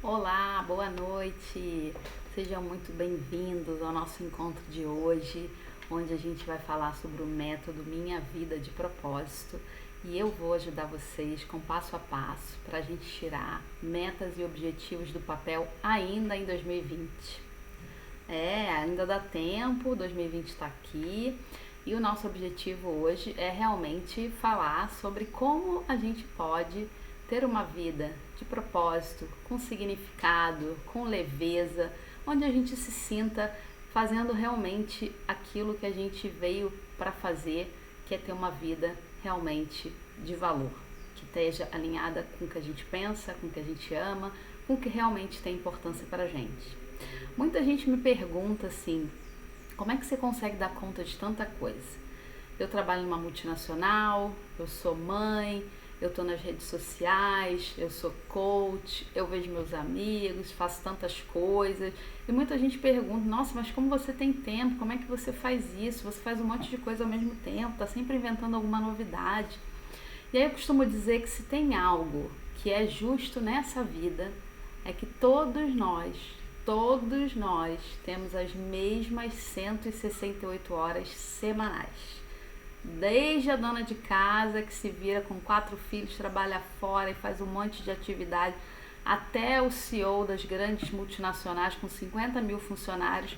Olá, boa noite. Sejam muito bem-vindos ao nosso encontro de hoje, onde a gente vai falar sobre o método Minha Vida de Propósito e eu vou ajudar vocês com passo a passo para a gente tirar metas e objetivos do papel ainda em 2020. Ainda dá tempo, 2020 está aqui e o nosso objetivo hoje é realmente falar sobre como a gente pode ter uma vida de propósito, com significado, com leveza, onde a gente se sinta fazendo realmente aquilo que a gente veio para fazer, que é ter uma vida realmente de valor, que esteja alinhada com o que a gente pensa, com o que a gente ama, com o que realmente tem importância para a gente. Muita gente me pergunta assim, como é que você consegue dar conta de tanta coisa? Eu trabalho numa multinacional, eu sou mãe, eu estou nas redes sociais, eu sou coach, eu vejo meus amigos, faço tantas coisas. E muita gente pergunta, nossa, mas como você tem tempo? Como é que você faz isso? Você faz um monte de coisa ao mesmo tempo, está sempre inventando alguma novidade. E aí eu costumo dizer que se tem algo que é justo nessa vida, é que todos nós temos as mesmas 168 horas semanais. Desde a dona de casa que se vira com 4 filhos, trabalha fora e faz um monte de atividade, até o CEO das grandes multinacionais com 50 mil funcionários,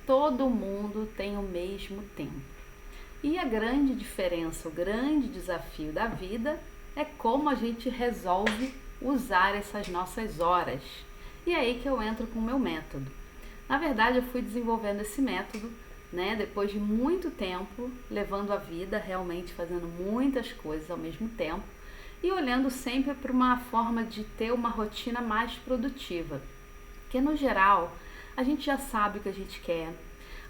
todo mundo tem o mesmo tempo. E a grande diferença, o grande desafio da vida é como a gente resolve usar essas nossas horas. E é aí que eu entro com o meu método. Na verdade, eu fui desenvolvendo esse método, depois de muito tempo, levando a vida, realmente fazendo muitas coisas ao mesmo tempo e olhando sempre para uma forma de ter uma rotina mais produtiva. Porque no geral, a gente já sabe o que a gente quer,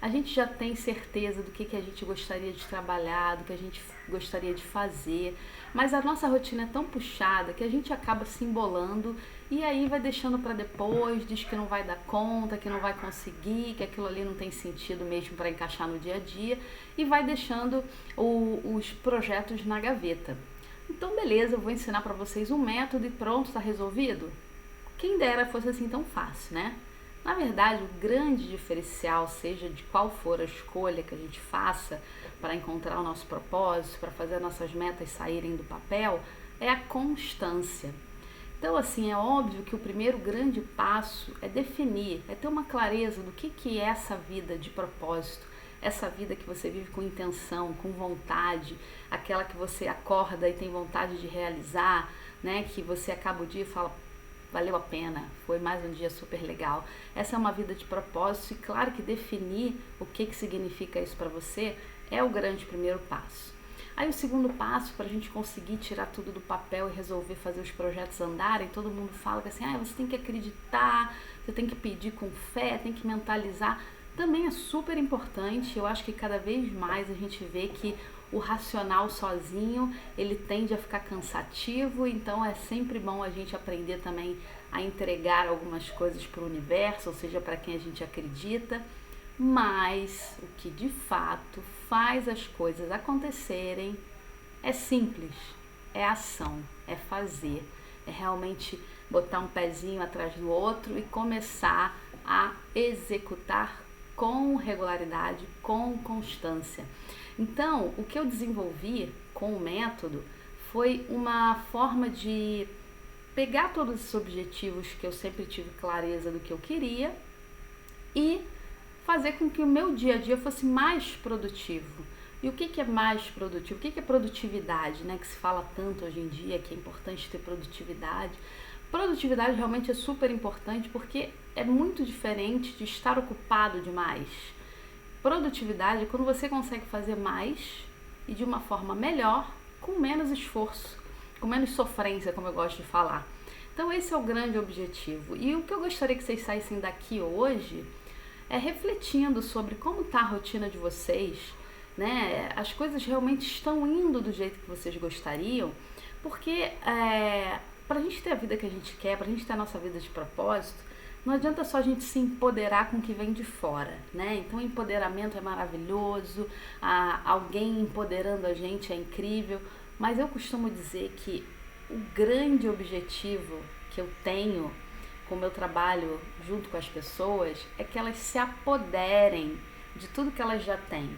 a gente já tem certeza do que a gente gostaria de trabalhar, do que a gente gostaria de fazer, mas a nossa rotina é tão puxada que a gente acaba se embolando e aí vai deixando para depois, diz que não vai dar conta, que não vai conseguir, que aquilo ali não tem sentido mesmo para encaixar no dia a dia e vai deixando os projetos na gaveta. Então beleza, eu vou ensinar para vocês um método e pronto, está resolvido? Quem dera fosse assim tão fácil, né? Na verdade, o grande diferencial, seja de qual for a escolha que a gente faça para encontrar o nosso propósito, para fazer nossas metas saírem do papel, é a constância. Então, assim, é óbvio que o primeiro grande passo é definir, é ter uma clareza do que é essa vida de propósito, essa vida que você vive com intenção, com vontade, aquela que você acorda e tem vontade de realizar, que você acaba o dia e fala, valeu a pena, foi mais um dia super legal. Essa é uma vida de propósito e claro que definir o que significa isso para você é o grande primeiro passo. Aí o segundo passo para a gente conseguir tirar tudo do papel e resolver fazer os projetos andarem, todo mundo fala que assim, você tem que acreditar, você tem que pedir com fé, tem que mentalizar. Também é super importante, eu acho que cada vez mais a gente vê que o racional sozinho, ele tende a ficar cansativo, então é sempre bom a gente aprender também a entregar algumas coisas para o universo, ou seja, para quem a gente acredita, mas o que de fato faz as coisas acontecerem é simples, é ação, é fazer, é realmente botar um pezinho atrás do outro e começar a executar com regularidade, com constância. Então, o que eu desenvolvi com o método foi uma forma de pegar todos esses objetivos que eu sempre tive clareza do que eu queria e fazer com que o meu dia a dia fosse mais produtivo. E o que é mais produtivo? O que é produtividade, que se fala tanto hoje em dia, que é importante ter produtividade. Produtividade realmente é super importante porque é muito diferente de estar ocupado demais. Produtividade é quando você consegue fazer mais e de uma forma melhor, com menos esforço, com menos sofrência, como eu gosto de falar. Então esse é o grande objetivo. E o que eu gostaria que vocês saíssem daqui hoje é refletindo sobre como está a rotina de vocês, As coisas realmente estão indo do jeito que vocês gostariam, porque para a gente ter a vida que a gente quer, para a gente ter a nossa vida de propósito, não adianta só a gente se empoderar com o que vem de fora, Então, o empoderamento é maravilhoso, alguém empoderando a gente é incrível, mas eu costumo dizer que o grande objetivo que eu tenho com o meu trabalho junto com as pessoas é que elas se apoderem de tudo que elas já têm.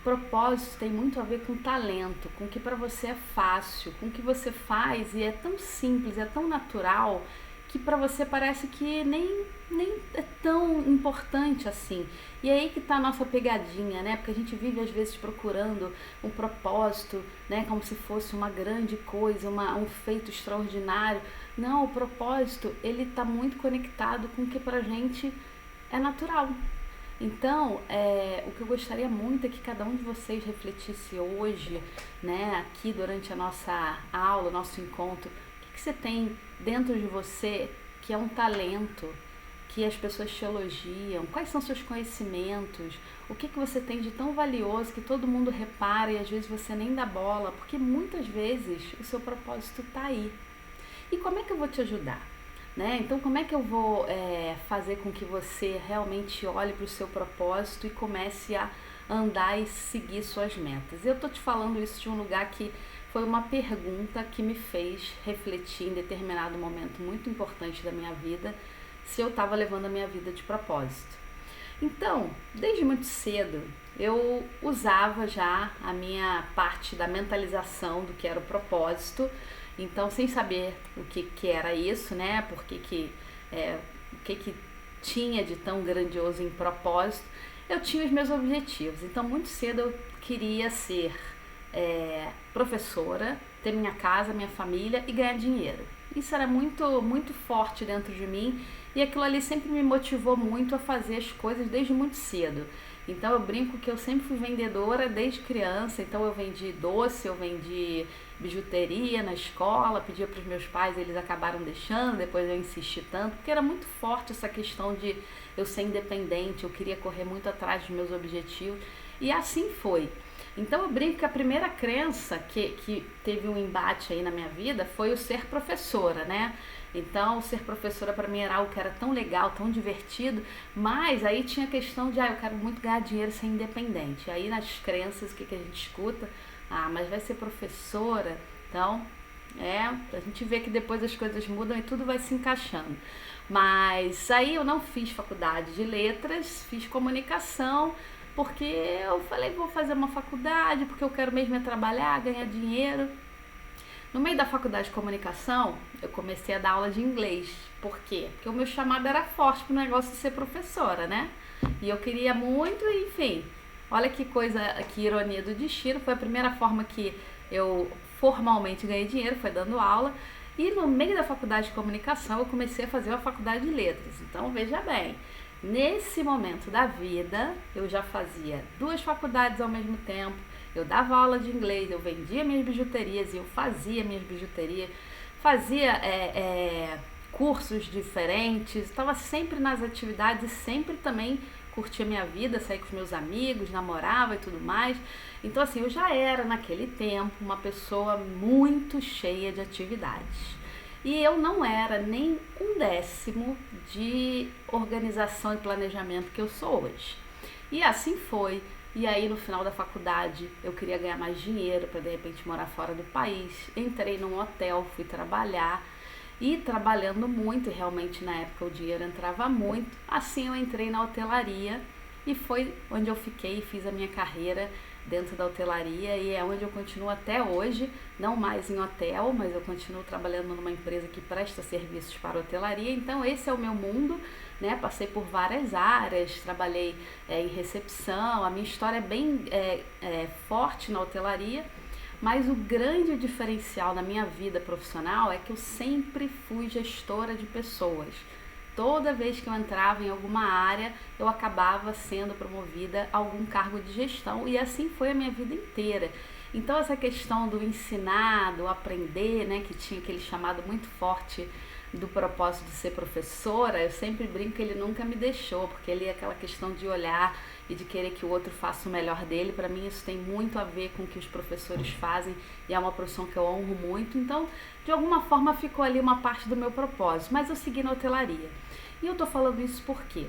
Propósito tem muito a ver com talento, com o que para você é fácil, com o que você faz e é tão simples, é tão natural que para você parece que nem é tão importante assim. E é aí que tá a nossa pegadinha, né? Porque a gente vive às vezes procurando um propósito, né? Como se fosse uma grande coisa, um feito extraordinário. Não, o propósito, ele tá muito conectado com o que pra gente é natural. Então, o que eu gostaria muito é que cada um de vocês refletisse hoje, né, aqui durante a nossa aula, nosso encontro, o que você tem dentro de você que é um talento, que as pessoas te elogiam, quais são seus conhecimentos, o que você tem de tão valioso que todo mundo repara e às vezes você nem dá bola, porque muitas vezes o seu propósito está aí. E como é que eu vou te ajudar? Né? Então, como é que eu vou fazer com que você realmente olhe para o seu propósito e comece a andar e seguir suas metas? Eu tô te falando isso de um lugar que foi uma pergunta que me fez refletir em determinado momento muito importante da minha vida, se eu estava levando a minha vida de propósito. Então, desde muito cedo, eu usava já a minha parte da mentalização do que era o propósito. Então, sem saber o que era isso, né? O que tinha de tão grandioso em propósito, eu tinha os meus objetivos. Então, muito cedo eu queria ser professora, ter minha casa, minha família e ganhar dinheiro. Isso era muito, muito forte dentro de mim e aquilo ali sempre me motivou muito a fazer as coisas desde muito cedo. Então eu brinco que eu sempre fui vendedora desde criança, então eu vendi doce, eu vendi bijuteria na escola, pedia para os meus pais, eles acabaram deixando, depois eu insisti tanto, porque era muito forte essa questão de eu ser independente, eu queria correr muito atrás dos meus objetivos e assim foi. Então eu brinco que a primeira crença que teve um embate aí na minha vida foi o ser professora, né? Então, ser professora para mim era algo que era tão legal, tão divertido, mas aí tinha a questão de, eu quero muito ganhar dinheiro ser independente. Aí nas crenças, o que a gente escuta? Mas vai ser professora, então, a gente vê que depois as coisas mudam e tudo vai se encaixando. Mas aí eu não fiz faculdade de letras, fiz comunicação, porque eu falei, vou fazer uma faculdade, porque eu quero mesmo trabalhar, ganhar dinheiro. No meio da faculdade de comunicação, eu comecei a dar aula de inglês. Por quê? Porque o meu chamado era forte pro negócio de ser professora, né? E eu queria muito, enfim. Olha que coisa, que ironia do destino. Foi a primeira forma que eu formalmente ganhei dinheiro, foi dando aula. E no meio da faculdade de comunicação, eu comecei a fazer uma faculdade de letras. Então, veja bem, nesse momento da vida, eu já fazia 2 faculdades ao mesmo tempo. Eu dava aula de inglês, eu vendia minhas bijuterias e eu fazia minhas bijuterias, fazia cursos diferentes, estava sempre nas atividades e sempre também curtia minha vida, saía com os meus amigos, namorava e tudo mais. Então assim, eu já era naquele tempo uma pessoa muito cheia de atividades. E eu não era nem 1/10 de organização e planejamento que eu sou hoje. E assim foi. E aí no final da faculdade eu queria ganhar mais dinheiro para de repente morar fora do país. Entrei num hotel, fui trabalhar e trabalhando muito, e realmente na época o dinheiro entrava muito. Assim eu entrei na hotelaria e foi onde eu fiquei e fiz a minha carreira dentro da hotelaria e é onde eu continuo até hoje, não mais em hotel, mas eu continuo trabalhando numa empresa que presta serviços para hotelaria. Então esse é o meu mundo, né? Passei por várias áreas, trabalhei em recepção, a minha história é bem forte na hotelaria, mas o grande diferencial na minha vida profissional é que eu sempre fui gestora de pessoas. Toda vez que eu entrava em alguma área, eu acabava sendo promovida a algum cargo de gestão e assim foi a minha vida inteira. Então essa questão do ensinar, do aprender, né, que tinha aquele chamado muito forte do propósito de ser professora, eu sempre brinco que ele nunca me deixou, porque ele é aquela questão de olhar e de querer que o outro faça o melhor dele. Para mim isso tem muito a ver com o que os professores fazem e é uma profissão que eu honro muito. Então, de alguma forma ficou ali uma parte do meu propósito, mas eu segui na hotelaria. E eu tô falando isso porque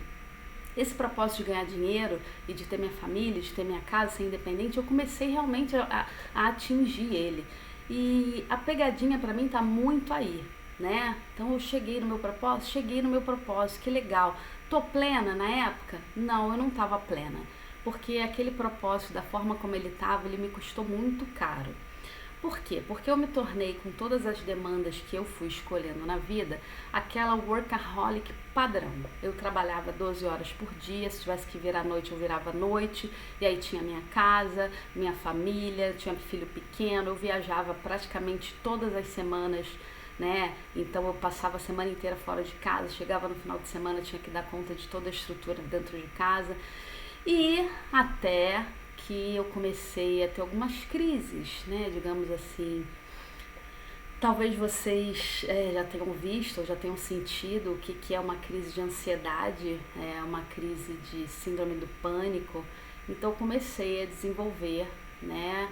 esse propósito de ganhar dinheiro e de ter minha família, de ter minha casa, ser independente, eu comecei realmente a atingir ele. E a pegadinha para mim tá muito aí. né? Então eu cheguei no meu propósito, que legal. Tô plena na época? Não, eu não estava plena, porque aquele propósito, da forma como ele estava, ele me custou muito caro. Por quê? Porque eu me tornei, com todas as demandas que eu fui escolhendo na vida, aquela workaholic padrão. Eu trabalhava 12 horas por dia, se tivesse que virar à noite, eu virava à noite, e aí tinha minha casa, minha família, tinha filho pequeno, eu viajava praticamente todas as semanas, né? Então eu passava a semana inteira fora de casa, chegava no final de semana, tinha que dar conta de toda a estrutura dentro de casa, e até que eu comecei a ter algumas crises, né, digamos assim. Talvez vocês já tenham visto ou já tenham sentido o que é uma crise de ansiedade, uma crise de síndrome do pânico. Então eu comecei a desenvolver, né,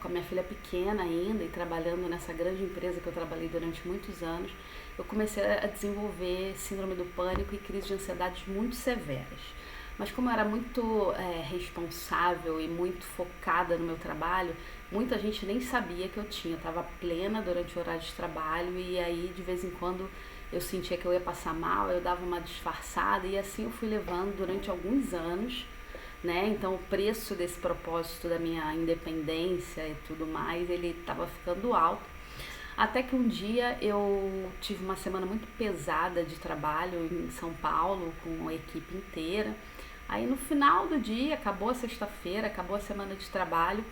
com a minha filha pequena ainda e trabalhando nessa grande empresa que eu trabalhei durante muitos anos, eu comecei a desenvolver síndrome do pânico e crises de ansiedade muito severas. Mas como eu era muito responsável e muito focada no meu trabalho, muita gente nem sabia que eu tinha. Eu estava plena durante o horário de trabalho e aí de vez em quando eu sentia que eu ia passar mal, eu dava uma disfarçada e assim eu fui levando durante alguns anos, né? Então o preço desse propósito da minha independência e tudo mais, ele estava ficando alto. Até que um dia eu tive uma semana muito pesada de trabalho em São Paulo com a equipe inteira. Aí no final do dia, acabou a sexta-feira, acabou a semana de trabalho,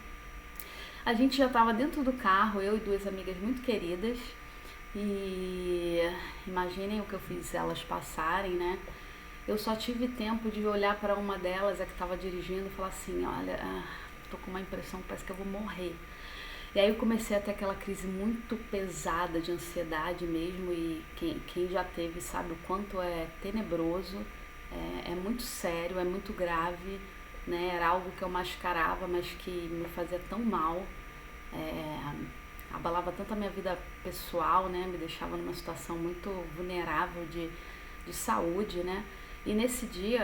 a gente já estava dentro do carro, eu e duas amigas muito queridas, e imaginem o que eu fiz elas passarem, né? Eu só tive tempo de olhar para uma delas, a que estava dirigindo, e falar assim, olha, tô com uma impressão que parece que eu vou morrer. E aí eu comecei a ter aquela crise muito pesada de ansiedade mesmo, e quem já teve sabe o quanto é tenebroso, é muito sério, é muito grave, né? Era algo que eu mascarava, mas que me fazia tão mal, abalava tanto a minha vida pessoal, né? Me deixava numa situação muito vulnerável de saúde, né? E nesse dia,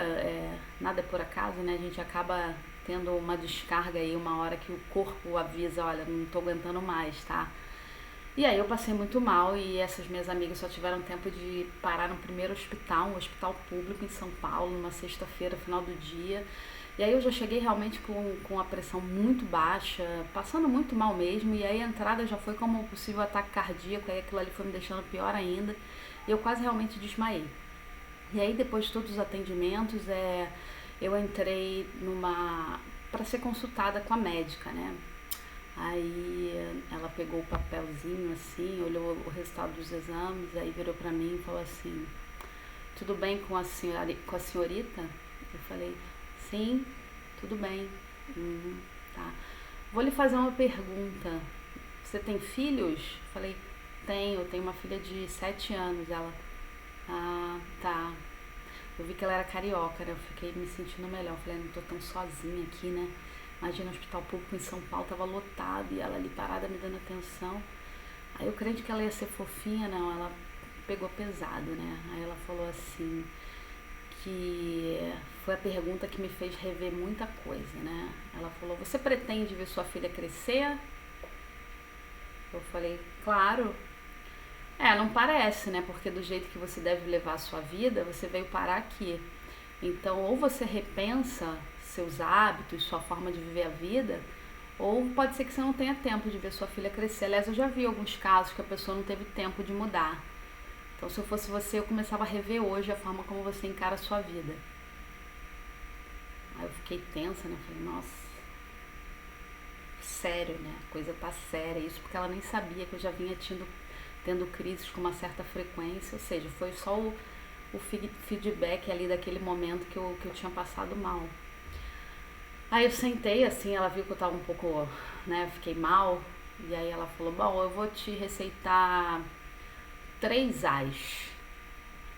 nada é por acaso, né? A gente acaba tendo uma descarga aí, uma hora que o corpo avisa, olha, não tô aguentando mais, tá? E aí eu passei muito mal e essas minhas amigas só tiveram tempo de parar no primeiro hospital, um hospital público em São Paulo, numa sexta-feira, final do dia. E aí eu já cheguei realmente com a pressão muito baixa, passando muito mal mesmo, e aí a entrada já foi como um possível ataque cardíaco, aí aquilo ali foi me deixando pior ainda, e eu quase realmente desmaiei. E aí depois de todos os atendimentos, eu entrei para ser consultada com a médica, né? Aí ela pegou o papelzinho assim, olhou o resultado dos exames, aí virou pra mim e falou assim, tudo bem com a senhorita? Eu falei, sim, tudo bem. Tá. Vou lhe fazer uma pergunta. Você tem filhos? Eu falei, tenho uma filha de 7 anos. Ela, tá. Eu vi que ela era carioca, né? Eu fiquei me sentindo melhor. Eu falei, não tô tão sozinha aqui, né? Imagina, o hospital público em São Paulo tava lotado e ela ali parada me dando atenção. Aí eu crente que ela ia ser fofinha, não, ela pegou pesado, né? Aí ela falou assim, que foi a pergunta que me fez rever muita coisa, né? Ela falou, você pretende ver sua filha crescer? Eu falei, claro. Não parece, né? Porque do jeito que você deve levar a sua vida, você veio parar aqui. Então, ou você repensa seus hábitos, sua forma de viver a vida, ou pode ser que você não tenha tempo de ver sua filha crescer. Aliás, eu já vi alguns casos que a pessoa não teve tempo de mudar. Então, se eu fosse você, eu começava a rever hoje a forma como você encara a sua vida. Aí eu fiquei tensa, né? Falei, nossa, sério, né? A coisa tá séria. Isso porque ela nem sabia que eu já vinha tendo crises com uma certa frequência, ou seja, foi só o feedback ali daquele momento que eu tinha passado mal. Aí eu sentei assim, ela viu que eu tava um pouco, né, fiquei mal, e aí ela falou, bom, eu vou te receitar 3 A's.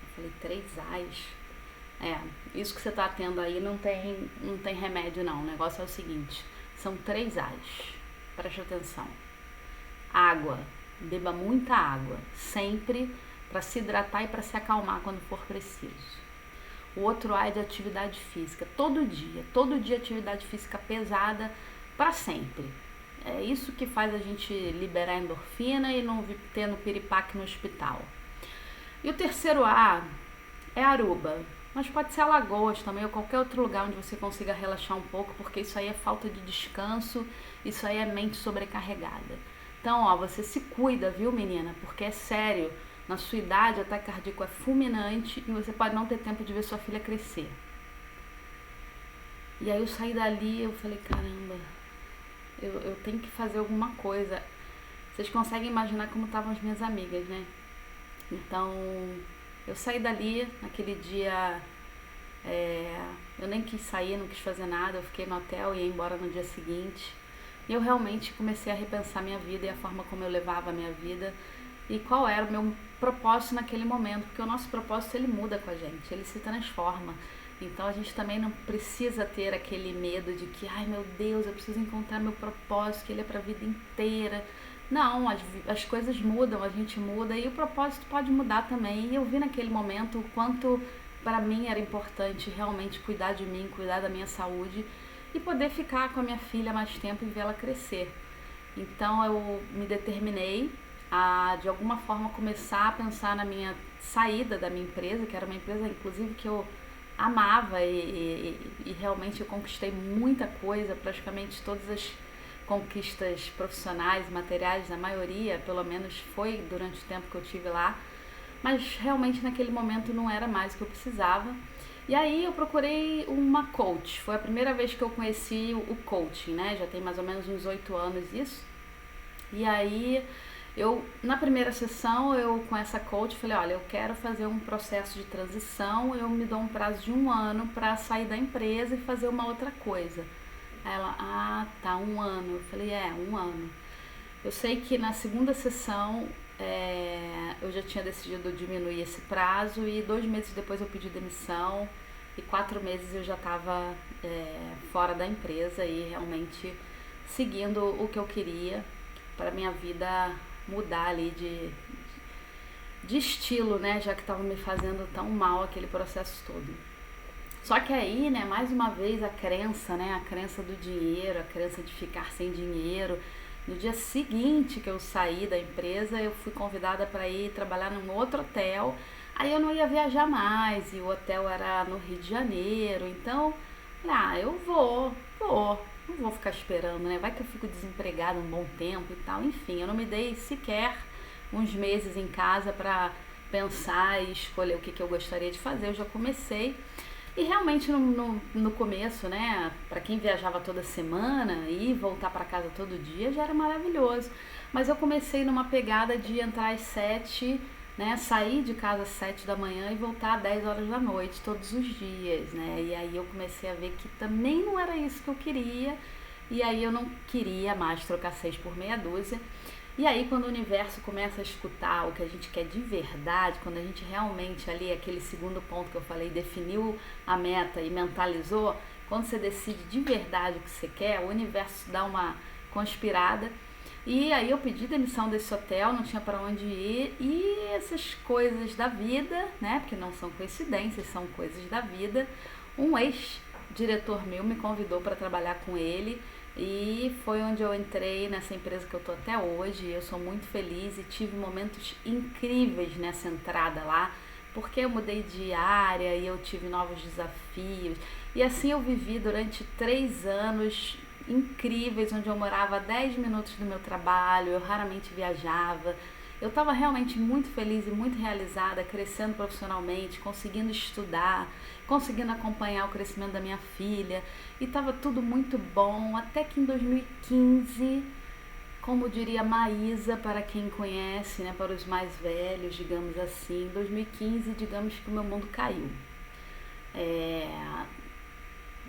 Eu falei, 3 A's? Isso que você tá tendo aí não tem remédio não, o negócio é o seguinte, são 3 A's, preste atenção. Água, beba muita água, sempre, para se hidratar e para se acalmar quando for preciso. O outro A é de atividade física, todo dia atividade física pesada para sempre. É isso que faz a gente liberar endorfina e não ter no piripaque no hospital. E o terceiro A é Aruba, mas pode ser Alagoas também ou qualquer outro lugar onde você consiga relaxar um pouco, porque isso aí é falta de descanso, isso aí é mente sobrecarregada. Então, ó, você se cuida, viu, menina? Porque é sério, na sua idade, ataque cardíaco é fulminante e você pode não ter tempo de ver sua filha crescer. E aí eu saí dali e eu falei, caramba, eu tenho que fazer alguma coisa. Vocês conseguem imaginar como estavam as minhas amigas, né? Então, eu saí dali, naquele dia, eu nem quis sair, não quis fazer nada, eu fiquei no hotel e ia embora no dia seguinte. E eu realmente comecei a repensar minha vida e a forma como eu levava a minha vida e qual era o meu propósito naquele momento, porque o nosso propósito ele muda com a gente, ele se transforma. Então a gente também não precisa ter aquele medo de que, ai meu Deus, eu preciso encontrar meu propósito, que ele é para a vida inteira. Não, as coisas mudam, a gente muda e o propósito pode mudar também. E eu vi naquele momento o quanto para mim era importante realmente cuidar de mim, cuidar da minha saúde e poder ficar com a minha filha mais tempo e vê-la crescer. Então eu me determinei a de alguma forma começar a pensar na minha saída da minha empresa, que era uma empresa inclusive que eu amava e realmente eu conquistei muita coisa, praticamente todas as conquistas profissionais, materiais, a maioria, pelo menos foi durante o tempo que eu tive lá, mas realmente naquele momento não era mais o que eu precisava. E aí eu procurei uma coach, foi a primeira vez que eu conheci o coaching, né? Já tem mais ou menos uns 8 anos isso. E aí na primeira sessão, eu com essa coach falei, olha, eu quero fazer um processo de transição, eu me dou um prazo de 1 ano para sair da empresa e fazer uma outra coisa. Aí ela, tá, 1 ano. Eu falei, 1 ano. Eu sei que na segunda sessão eu já tinha decidido diminuir esse prazo e 2 meses depois eu pedi demissão e 4 meses eu já estava fora da empresa e realmente seguindo o que eu queria para minha vida mudar ali de estilo, né, já que estava me fazendo tão mal aquele processo todo. Só que aí, né, mais uma vez a crença, né, a crença do dinheiro, a crença de ficar sem dinheiro. No dia seguinte que eu saí da empresa, eu fui convidada para ir trabalhar num outro hotel. Aí eu não ia viajar mais e o hotel era no Rio de Janeiro. Então, eu não vou ficar esperando, né? Vai que eu fico desempregada um bom tempo e tal. Enfim, eu não me dei sequer uns meses em casa para pensar e escolher o que eu gostaria de fazer. Eu já comecei. E realmente no começo, né, para quem viajava toda semana e voltar para casa todo dia já era maravilhoso. Mas eu comecei numa pegada de entrar às 7, né, sair de casa às 7 da manhã e voltar às 10 horas da noite todos os dias, né? E aí eu comecei a ver que também não era isso que eu queria. E aí eu não queria mais trocar 6 por meia dúzia. E aí quando o universo começa a escutar o que a gente quer de verdade, quando a gente realmente ali, aquele segundo ponto que eu falei, definiu a meta e mentalizou, quando você decide de verdade o que você quer, o universo dá uma conspirada. E aí eu pedi demissão desse hotel, não tinha para onde ir, e essas coisas da vida, né, porque não são coincidências, são coisas da vida, um ex-diretor meu me convidou para trabalhar com ele. E foi onde eu entrei nessa empresa que eu tô até hoje. Eu sou muito feliz e tive momentos incríveis nessa entrada lá, porque eu mudei de área e eu tive novos desafios. E assim eu vivi durante 3 anos incríveis, onde eu morava a 10 minutos do meu trabalho, eu raramente viajava. Eu estava realmente muito feliz e muito realizada, crescendo profissionalmente, conseguindo estudar, conseguindo acompanhar o crescimento da minha filha. E estava tudo muito bom, até que em 2015, como diria Maísa, para quem conhece, né, para os mais velhos, digamos assim, em 2015, digamos que o meu mundo caiu.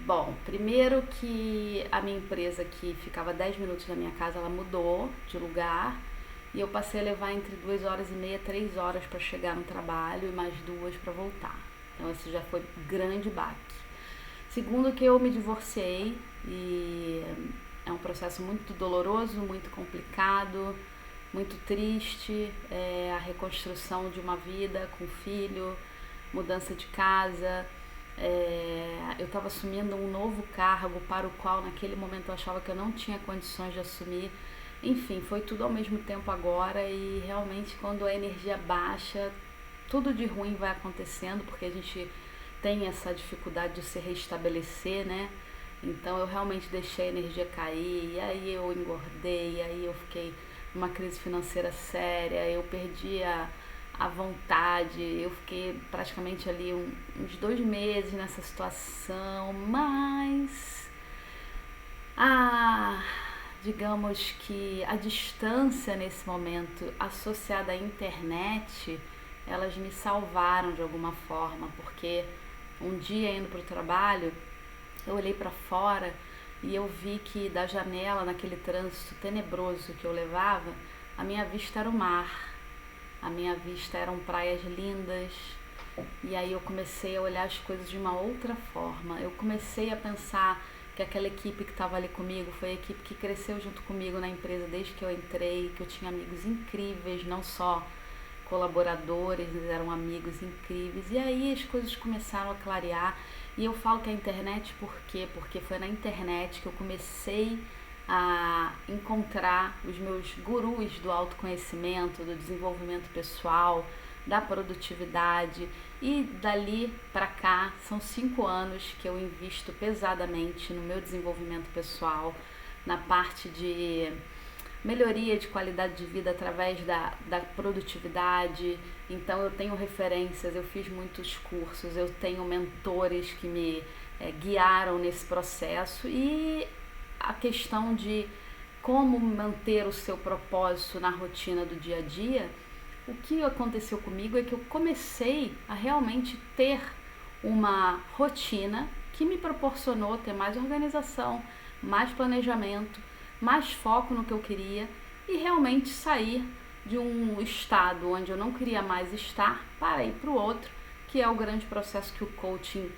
Bom, primeiro que a minha empresa, que ficava 10 minutos da minha casa, ela mudou de lugar. E eu passei a levar entre 2h30 e 3 horas para chegar no trabalho e mais 2 para voltar. Então esse já foi um grande baque. Segundo que eu me divorciei e é um processo muito doloroso, muito complicado, muito triste. A reconstrução de uma vida com filho, mudança de casa. Eu estava assumindo um novo cargo para o qual naquele momento eu achava que eu não tinha condições de assumir. Enfim, foi tudo ao mesmo tempo agora e realmente quando a energia baixa, tudo de ruim vai acontecendo, porque a gente tem essa dificuldade de se restabelecer, né? Então eu realmente deixei a energia cair, e aí eu engordei, e aí eu fiquei numa crise financeira séria, eu perdi a vontade, eu fiquei praticamente ali uns 2 meses nessa situação, mas digamos que a distância nesse momento associada à internet, elas me salvaram de alguma forma, porque um dia indo para o trabalho, eu olhei para fora e eu vi que da janela, naquele trânsito tenebroso que eu levava, a minha vista era o mar, a minha vista eram praias lindas, e aí eu comecei a olhar as coisas de uma outra forma. Eu comecei a pensar que aquela equipe que estava ali comigo foi a equipe que cresceu junto comigo na empresa desde que eu entrei, que eu tinha amigos incríveis, não só colaboradores, eles eram amigos incríveis. E aí as coisas começaram a clarear. E eu falo que a internet, por quê? Porque foi na internet que eu comecei a encontrar os meus gurus do autoconhecimento, do desenvolvimento pessoal, da produtividade, e dali para cá são 5 anos que eu invisto pesadamente no meu desenvolvimento pessoal, na parte de melhoria de qualidade de vida através da produtividade. Então eu tenho referências, eu fiz muitos cursos, eu tenho mentores que me guiaram nesse processo, e a questão de como manter o seu propósito na rotina do dia a dia, o que aconteceu comigo é que eu comecei a realmente ter uma rotina que me proporcionou ter mais organização, mais planejamento, mais foco no que eu queria, e realmente sair de um estado onde eu não queria mais estar para ir para o outro, que é o grande processo que o coaching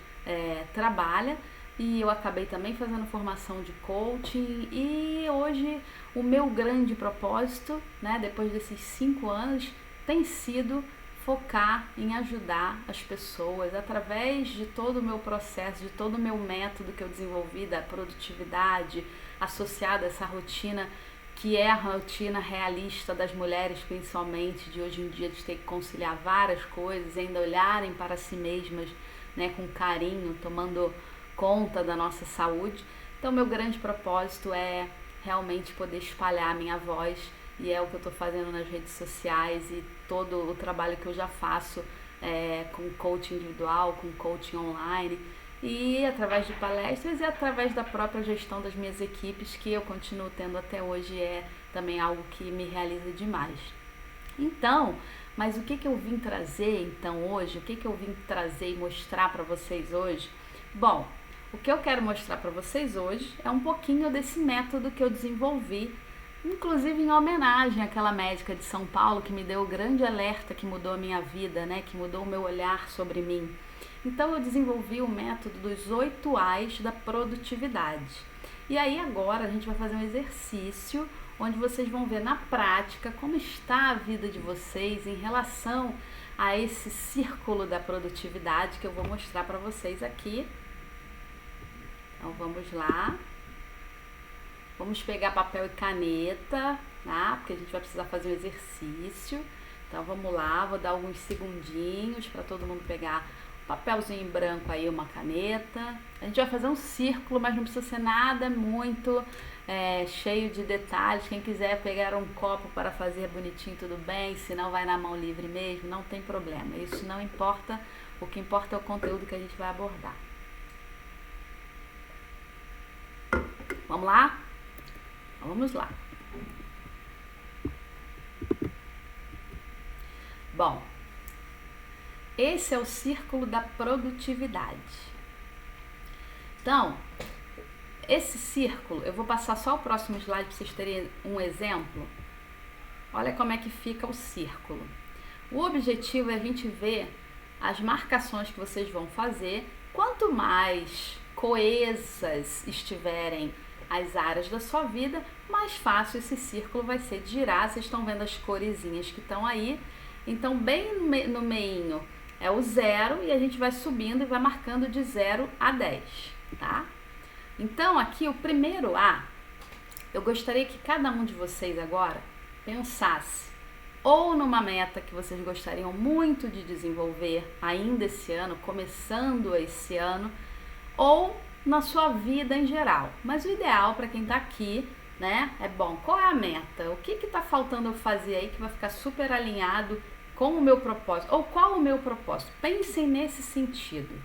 trabalha. E eu acabei também fazendo formação de coaching, e hoje o meu grande propósito, né, depois desses 5 anos, tem sido focar em ajudar as pessoas através de todo o meu processo, de todo o meu método que eu desenvolvi da produtividade, associada a essa rotina que é a rotina realista das mulheres, principalmente de hoje em dia, de ter que conciliar várias coisas e ainda olharem para si mesmas, né, com carinho, tomando conta da nossa saúde. Então meu grande propósito é realmente poder espalhar a minha voz, e é o que eu estou fazendo nas redes sociais e todo o trabalho que eu já faço com coaching individual, com coaching online, e através de palestras e através da própria gestão das minhas equipes, que eu continuo tendo até hoje, é também algo que me realiza demais. Então, mas o que eu vim trazer então hoje, o que eu vim trazer e mostrar para vocês hoje? Bom, o que eu quero mostrar para vocês hoje é um pouquinho desse método que eu desenvolvi, inclusive em homenagem àquela médica de São Paulo que me deu o grande alerta que mudou a minha vida, né? Que mudou o meu olhar sobre mim. Então eu desenvolvi o método dos 8 A's da produtividade. E aí agora a gente vai fazer um exercício onde vocês vão ver na prática como está a vida de vocês em relação a esse círculo da produtividade que eu vou mostrar para vocês aqui. Então vamos lá. Vamos pegar papel e caneta, tá? Porque a gente vai precisar fazer um exercício. Então vamos lá, vou dar alguns segundinhos para todo mundo pegar um papelzinho em branco aí, uma caneta. A gente vai fazer um círculo, mas não precisa ser nada muito cheio de detalhes. Quem quiser pegar um copo para fazer bonitinho, tudo bem. Se não, vai na mão livre mesmo, não tem problema. Isso não importa, o que importa é o conteúdo que a gente vai abordar. Vamos lá? Vamos lá. Bom, esse é o círculo da produtividade. Então, esse círculo, eu vou passar só o próximo slide para vocês terem um exemplo. Olha como é que fica o círculo. O objetivo é a gente ver as marcações que vocês vão fazer. Quanto mais coesas estiverem as áreas da sua vida, mais fácil esse círculo vai ser de girar. Vocês estão vendo as coresinhas que estão aí. Então, bem no meinho é o 0 e a gente vai subindo e vai marcando de 0 a 10, tá? Então, aqui o primeiro A, eu gostaria que cada um de vocês agora pensasse ou numa meta que vocês gostariam muito de desenvolver ainda esse ano, começando esse ano, ou na sua vida em geral. Mas o ideal para quem está aqui, né, é bom, qual é a meta? O que está faltando eu fazer aí que vai ficar super alinhado com o meu propósito? Ou qual o meu propósito? Pensem nesse sentido,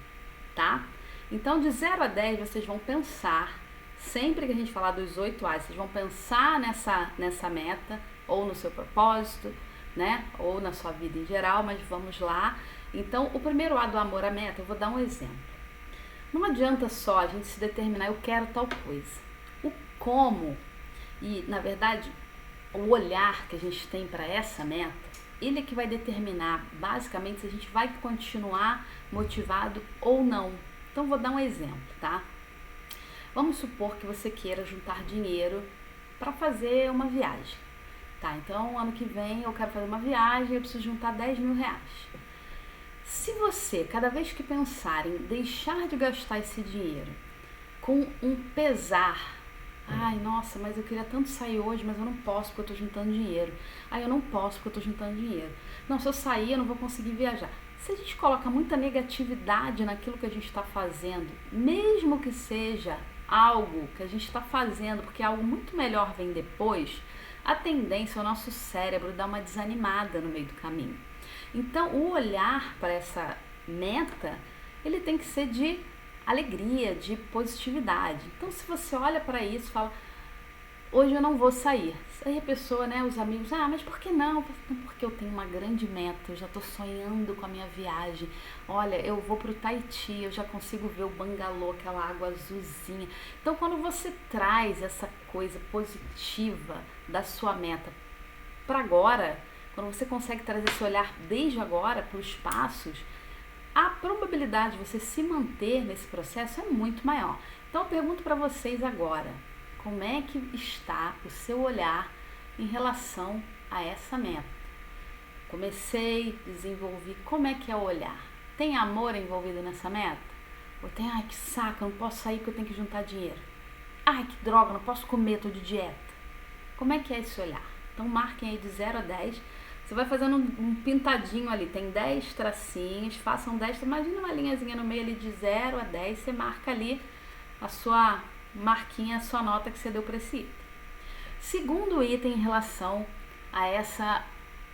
tá? Então, de 0 a 10, vocês vão pensar, sempre que a gente falar dos 8 A's, vocês vão pensar nessa meta, ou no seu propósito, né? Ou na sua vida em geral, mas vamos lá. Então, o primeiro A do amor à meta, eu vou dar um exemplo. Não adianta só a gente se determinar, eu quero tal coisa. O como, e na verdade, o olhar que a gente tem para essa meta, ele é que vai determinar, basicamente, se a gente vai continuar motivado ou não. Então, vou dar um exemplo, tá? Vamos supor que você queira juntar dinheiro para fazer uma viagem. Tá, então ano que vem eu quero fazer uma viagem, eu preciso juntar 10 mil reais. Se você, cada vez que pensar em deixar de gastar esse dinheiro com um pesar, ai, nossa, mas eu queria tanto sair hoje, mas eu não posso porque eu tô juntando dinheiro. Ai, eu não posso porque eu tô juntando dinheiro. Não, se eu sair eu não vou conseguir viajar. Se a gente coloca muita negatividade naquilo que a gente está fazendo, mesmo que seja algo que a gente está fazendo, porque algo muito melhor vem depois, a tendência é o nosso cérebro dar uma desanimada no meio do caminho. Então, o olhar para essa meta, ele tem que ser de alegria, de positividade. Então, se você olha para isso e fala, hoje eu não vou sair. Aí a pessoa, né, os amigos, mas por que não? Porque eu tenho uma grande meta, eu já estou sonhando com a minha viagem. Olha, eu vou para o Tahiti, eu já consigo ver o bangalô, aquela água azulzinha. Então, quando você traz essa coisa positiva da sua meta para agora, quando você consegue trazer esse olhar desde agora para os passos, a probabilidade de você se manter nesse processo é muito maior. Então, eu pergunto para vocês agora, como é que está o seu olhar em relação a essa meta? Comecei, desenvolvi, como é que é o olhar? Tem amor envolvido nessa meta? Ou tem, ai que saco, eu não posso sair porque eu tenho que juntar dinheiro. Ai que droga, não posso comer, tô de dieta. Como é que é esse olhar? Então marquem aí de 0 a 10. Você vai fazendo um pintadinho ali, tem 10 tracinhos, façam 10, imagina uma linhazinha no meio ali de 0 a 10, você marca ali a sua marquinha, a sua nota que você deu para esse item. Segundo item em relação a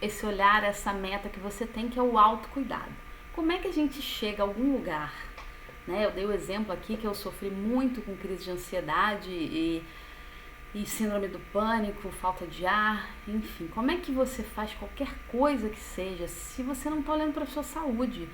esse olhar, essa meta que você tem, que é o autocuidado. Como é que a gente chega a algum lugar? Né? Eu dei o exemplo aqui que eu sofri muito com crise de ansiedade e síndrome do pânico, falta de ar, enfim. Como é que você faz qualquer coisa que seja se você não está olhando para a sua saúde?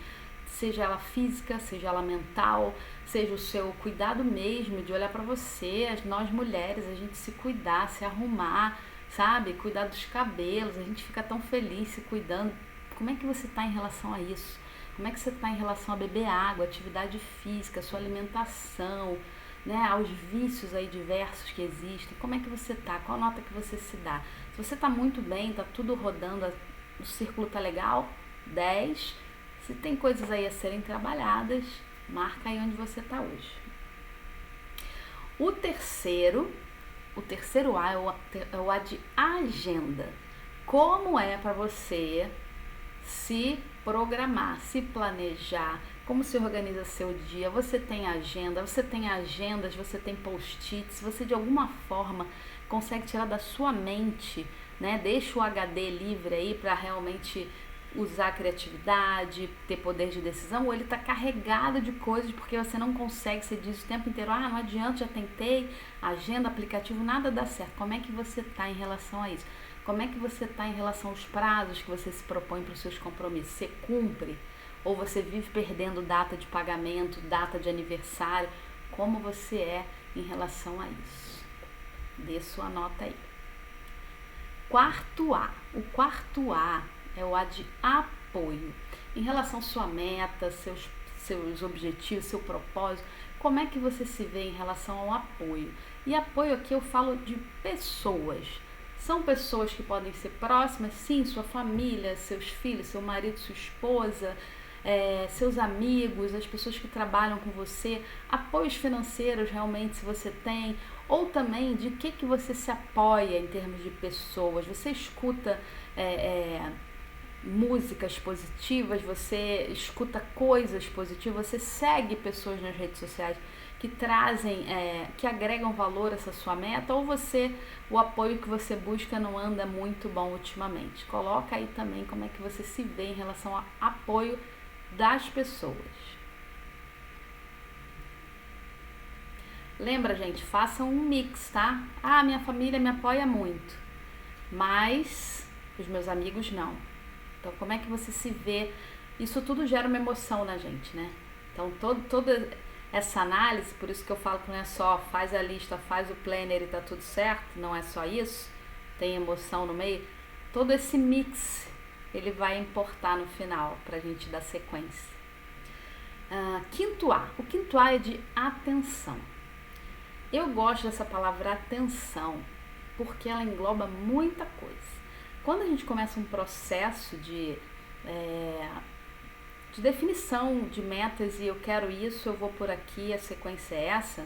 Seja ela física, seja ela mental, seja o seu cuidado mesmo, de olhar para você, nós mulheres, a gente se cuidar, se arrumar, sabe? Cuidar dos cabelos, a gente fica tão feliz se cuidando. Como é que você está em relação a isso? Como é que você está em relação a beber água, atividade física, sua alimentação, né? Aos vícios aí diversos que existem? Como é que você está? Qual nota que você se dá? Se você está muito bem, está tudo rodando, o círculo está legal, 10. Se tem coisas aí a serem trabalhadas, marca aí onde você está hoje. O terceiro A é o A de agenda. Como é para você se programar, se planejar, como se organiza seu dia? Você tem agenda, você tem agendas, você tem post-its, você de alguma forma consegue tirar da sua mente, né? Deixa o HD livre aí para realmente usar a criatividade, ter poder de decisão, ou ele está carregado de coisas porque você não consegue, você diz o tempo inteiro, não adianta, já tentei, agenda, aplicativo, nada dá certo. Como é que você está em relação a isso? Como é que você está em relação aos prazos que você se propõe para os seus compromissos? Você cumpre? Ou você vive perdendo data de pagamento, data de aniversário? Como você é em relação a isso? Dê sua nota aí. Quarto A. O quarto A é o A de apoio. Em relação à sua meta, seus objetivos, seu propósito, como é que você se vê em relação ao apoio? E apoio aqui eu falo de pessoas. São pessoas que podem ser próximas, sim, sua família, seus filhos, seu marido, sua esposa, seus amigos, as pessoas que trabalham com você, apoios financeiros realmente se você tem, ou também de que você se apoia em termos de pessoas. Você escuta músicas positivas, você escuta coisas positivas, você segue pessoas nas redes sociais que trazem, que agregam valor a essa sua meta, ou o apoio que você busca não anda muito bom ultimamente. Coloca aí também como é que você se vê em relação ao apoio das pessoas. Lembra, gente, façam um mix, tá? Minha família me apoia muito, mas os meus amigos não. Então, como é que você se vê? Isso tudo gera uma emoção na gente, né? Então, toda essa análise, por isso que eu falo que não é só faz a lista, faz o planner e tá tudo certo, não é só isso, tem emoção no meio. Todo esse mix, ele vai importar no final pra gente dar sequência. Quinto A. O quinto A é de atenção. Eu gosto dessa palavra atenção, porque ela engloba muita coisa. Quando a gente começa um processo de definição de metas e eu quero isso, eu vou por aqui, a sequência é essa,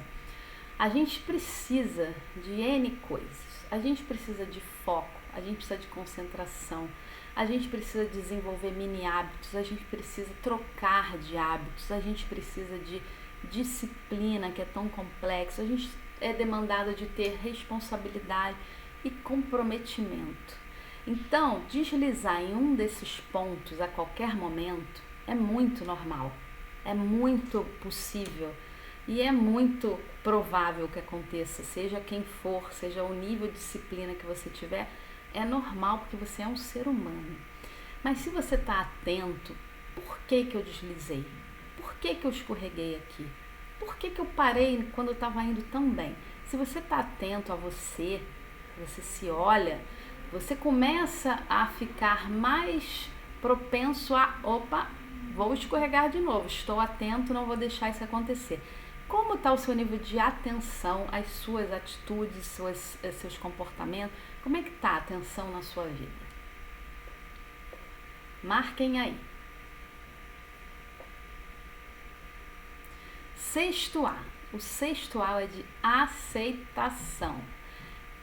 a gente precisa de N coisas. A gente precisa de foco, a gente precisa de concentração, a gente precisa desenvolver mini hábitos, a gente precisa trocar de hábitos, a gente precisa de disciplina, que é tão complexo, a gente é demandado de ter responsabilidade e comprometimento. Então, deslizar em um desses pontos a qualquer momento é muito normal, é muito possível e é muito provável que aconteça, seja quem for, seja o nível de disciplina que você tiver, é normal porque você é um ser humano. Mas se você está atento, por que eu deslizei? Por que eu escorreguei aqui? Por que eu parei quando eu estava indo tão bem? Se você está atento a você se olha, você começa a ficar mais propenso a, vou escorregar de novo, estou atento, não vou deixar isso acontecer. Como está o seu nível de atenção às suas atitudes, seus comportamentos? Como é que está a atenção na sua vida? Marquem aí. Sexto A. O sexto A é de aceitação.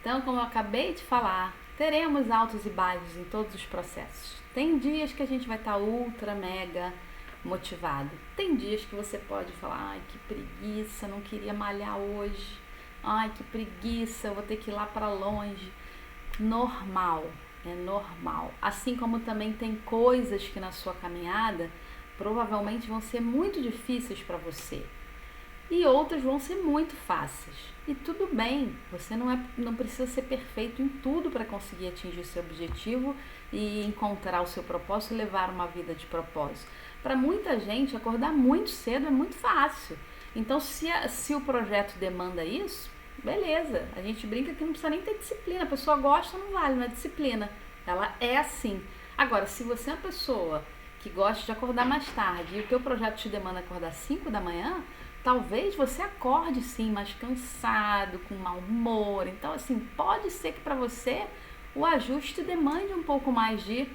Então, como eu acabei de falar, teremos altos e baixos em todos os processos. Tem dias que a gente vai estar ultra, mega motivado. Tem dias que você pode falar, ai, que preguiça, não queria malhar hoje. Ai, que preguiça, eu vou ter que ir lá para longe. Normal, é normal. Assim como também tem coisas que na sua caminhada provavelmente vão ser muito difíceis para você. E outras vão ser muito fáceis. E tudo bem, você não precisa ser perfeito em tudo para conseguir atingir seu objetivo e encontrar o seu propósito e levar uma vida de propósito. Para muita gente, acordar muito cedo é muito fácil. Então, se o projeto demanda isso, beleza. A gente brinca que não precisa nem ter disciplina. A pessoa gosta, não vale, não é disciplina. Ela é assim. Agora, se você é uma pessoa que gosta de acordar mais tarde e o teu projeto te demanda acordar 5 da manhã, talvez você acorde sim mais cansado, com mau humor. Então, assim, pode ser que para você o ajuste demande um pouco mais de,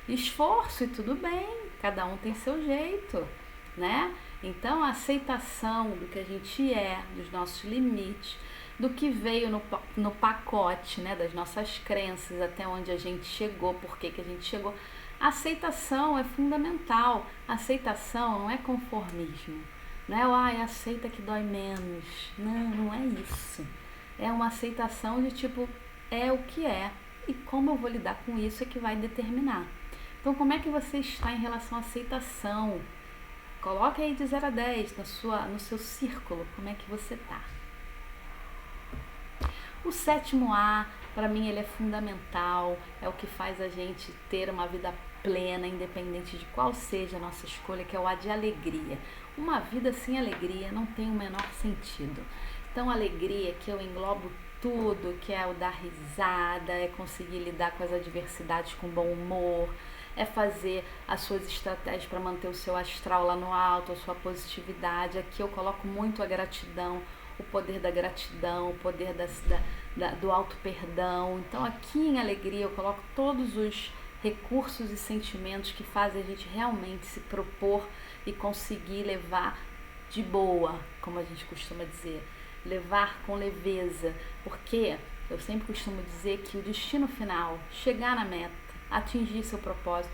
esforço e tudo bem. Cada um tem seu jeito, né? Então, a aceitação do que a gente é, dos nossos limites, do que veio no pacote, né, das nossas crenças, até onde a gente chegou, por que a gente chegou. Aceitação é fundamental. Aceitação não é conformismo. Não é, aceita que dói menos. Não é isso. É uma aceitação de tipo, é o que é. E como eu vou lidar com isso é que vai determinar. Então, como é que você está em relação à aceitação? Coloque aí de 0 a 10 no seu círculo, como é que você está. O sétimo A, para mim, ele é fundamental, é o que faz a gente ter uma vida plena, independente de qual seja a nossa escolha, que é o A de alegria. Uma vida sem alegria não tem o menor sentido. Então, alegria, que eu englobo tudo, que é o dar risada, é conseguir lidar com as adversidades com bom humor, é fazer as suas estratégias para manter o seu astral lá no alto, a sua positividade. Aqui eu coloco muito a gratidão, o poder da gratidão, o poder do auto-perdão. Então, aqui em alegria eu coloco todos os recursos e sentimentos que fazem a gente realmente se propor e conseguir levar de boa, como a gente costuma dizer, levar com leveza, porque eu sempre costumo dizer que o destino final, chegar na meta, atingir seu propósito,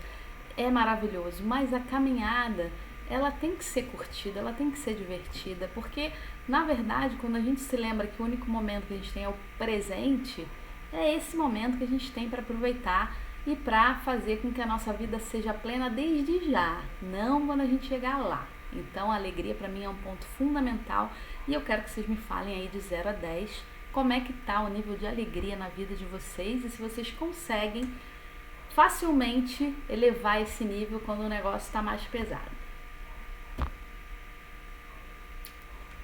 é maravilhoso, mas a caminhada, ela tem que ser curtida, ela tem que ser divertida, porque na verdade, quando a gente se lembra que o único momento que a gente tem é o presente, é esse momento que a gente tem para aproveitar e para fazer com que a nossa vida seja plena desde já, não quando a gente chegar lá. Então a alegria para mim é um ponto fundamental e eu quero que vocês me falem aí de 0 a 10 como é que tá o nível de alegria na vida de vocês e se vocês conseguem facilmente elevar esse nível quando o negócio está mais pesado.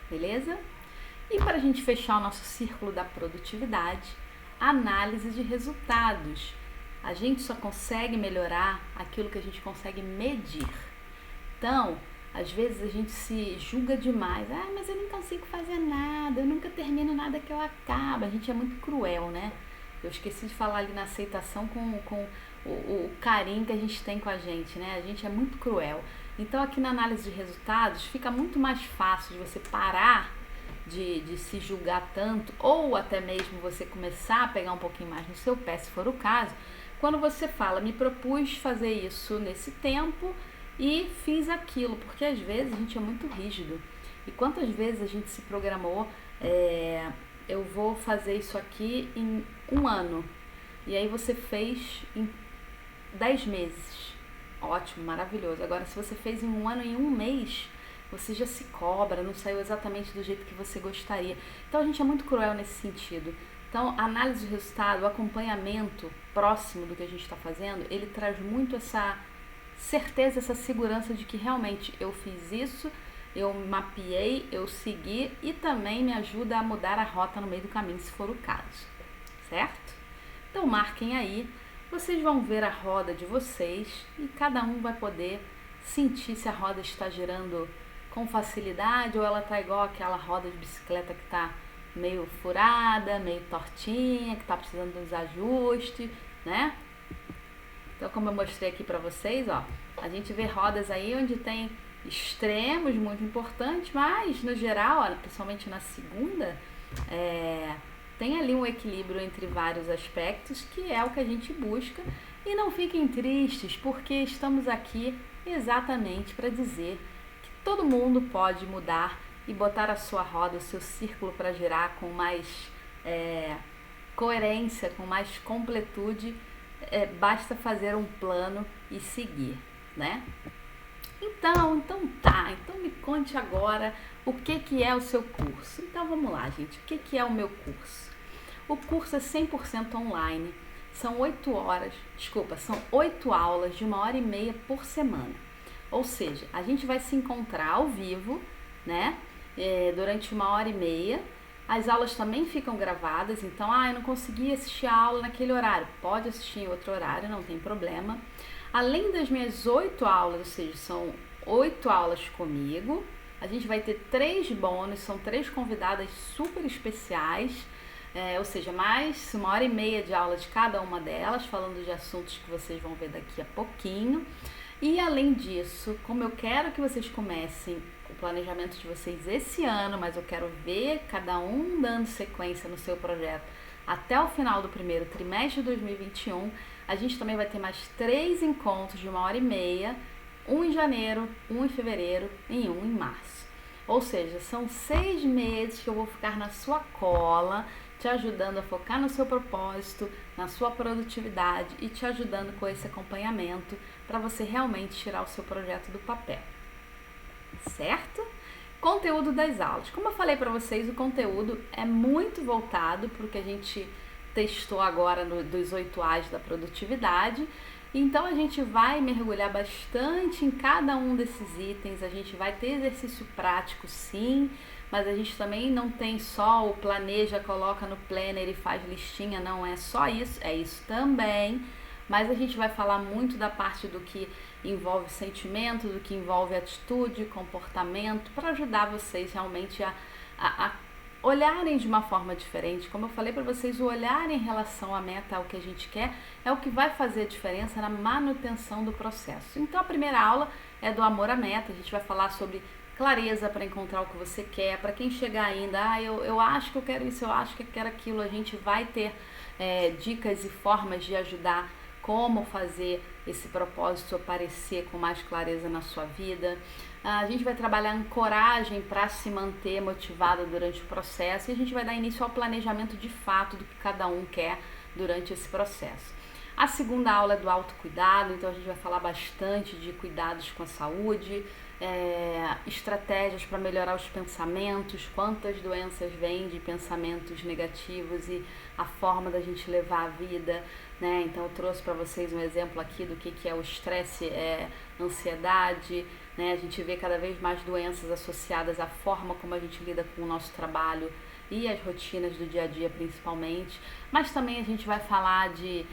Beleza? E para a gente fechar o nosso círculo da produtividade, análise de resultados. A gente só consegue melhorar aquilo que a gente consegue medir. Então, às vezes a gente se julga demais. Ah, mas eu não consigo fazer nada, eu nunca termino nada que eu acabo. A gente é muito cruel, né? Eu esqueci de falar ali na aceitação com o carinho que a gente tem com a gente, né? A gente é muito cruel. Então, aqui na análise de resultados, fica muito mais fácil de você parar de se julgar tanto, ou até mesmo você começar a pegar um pouquinho mais no seu pé, se for o caso, quando você fala, me propus fazer isso nesse tempo e fiz aquilo, porque às vezes a gente é muito rígido. E quantas vezes a gente se programou, eu vou fazer isso aqui em 1 ano, e aí você fez em 10 meses. Ótimo, maravilhoso. Agora, se você fez em 1 ano, em 1 mês, você já se cobra, não saiu exatamente do jeito que você gostaria. Então, a gente é muito cruel nesse sentido. Então, a análise de resultado, o acompanhamento próximo do que a gente está fazendo, ele traz muito essa certeza, essa segurança de que realmente eu fiz isso, eu mapeei, eu segui e também me ajuda a mudar a rota no meio do caminho, se for o caso, certo? Então, marquem aí, vocês vão ver a roda de vocês e cada um vai poder sentir se a roda está girando com facilidade ou ela está igual aquela roda de bicicleta que está meio furada, meio tortinha, que está precisando de uns ajustes, né? Então, como eu mostrei aqui para vocês, ó, a gente vê rodas aí onde tem extremos muito importantes, mas no geral, ó, principalmente na segunda, tem ali um equilíbrio entre vários aspectos, que é o que a gente busca. E não fiquem tristes, porque estamos aqui exatamente para dizer que todo mundo pode mudar e botar a sua roda, o seu círculo para girar com mais coerência, com mais completude. Basta fazer um plano e seguir, né? Então tá. Então me conte agora o que é o seu curso. Então vamos lá, gente. O que é o meu curso? O curso é 100% online. São 8 aulas de 1h30 por semana. Ou seja, a gente vai se encontrar ao vivo, né? Durante 1h30. As aulas também ficam gravadas, então, eu não consegui assistir a aula naquele horário. Pode assistir em outro horário, não tem problema. Além das minhas 8 aulas, ou seja, são 8 aulas comigo, a gente vai ter 3 bônus, são 3 convidadas super especiais, ou seja, mais 1h30 de aula de cada uma delas, falando de assuntos que vocês vão ver daqui a pouquinho. E além disso, como eu quero que vocês comecem o planejamento de vocês esse ano, mas eu quero ver cada um dando sequência no seu projeto até o final do primeiro trimestre de 2021, a gente também vai ter mais 3 encontros de 1h30, um em janeiro, um em fevereiro e um em março. Ou seja, são 6 meses que eu vou ficar na sua cola, te ajudando a focar no seu propósito, na sua produtividade e te ajudando com esse acompanhamento para você realmente tirar o seu projeto do papel, certo? Conteúdo das aulas. Como eu falei para vocês, o conteúdo é muito voltado para o que a gente testou agora dos 8 A's da produtividade. Então a gente vai mergulhar bastante em cada um desses itens, a gente vai ter exercício prático sim, mas a gente também não tem só o planeja, coloca no planner e faz listinha, não é só isso, é isso também, mas a gente vai falar muito da parte do que envolve sentimento, do que envolve atitude, comportamento, para ajudar vocês realmente a olharem de uma forma diferente. Como eu falei para vocês, o olhar em relação à meta, ao que a gente quer, é o que vai fazer a diferença na manutenção do processo. Então a primeira aula é do amor à meta, a gente vai falar sobre clareza para encontrar o que você quer. Para quem chegar ainda, eu acho que eu quero isso, eu acho que eu quero aquilo, a gente vai ter dicas e formas de ajudar como fazer esse propósito aparecer com mais clareza na sua vida. A gente vai trabalhar em coragem para se manter motivado durante o processo e a gente vai dar início ao planejamento de fato do que cada um quer durante esse processo. A segunda aula é do autocuidado, então a gente vai falar bastante de cuidados com a saúde, estratégias para melhorar os pensamentos, quantas doenças vêm de pensamentos negativos e a forma da gente levar a vida, né? Então eu trouxe para vocês um exemplo aqui do que é o estresse, ansiedade, né? A gente vê cada vez mais doenças associadas à forma como a gente lida com o nosso trabalho e as rotinas do dia a dia principalmente, mas também a gente vai falar de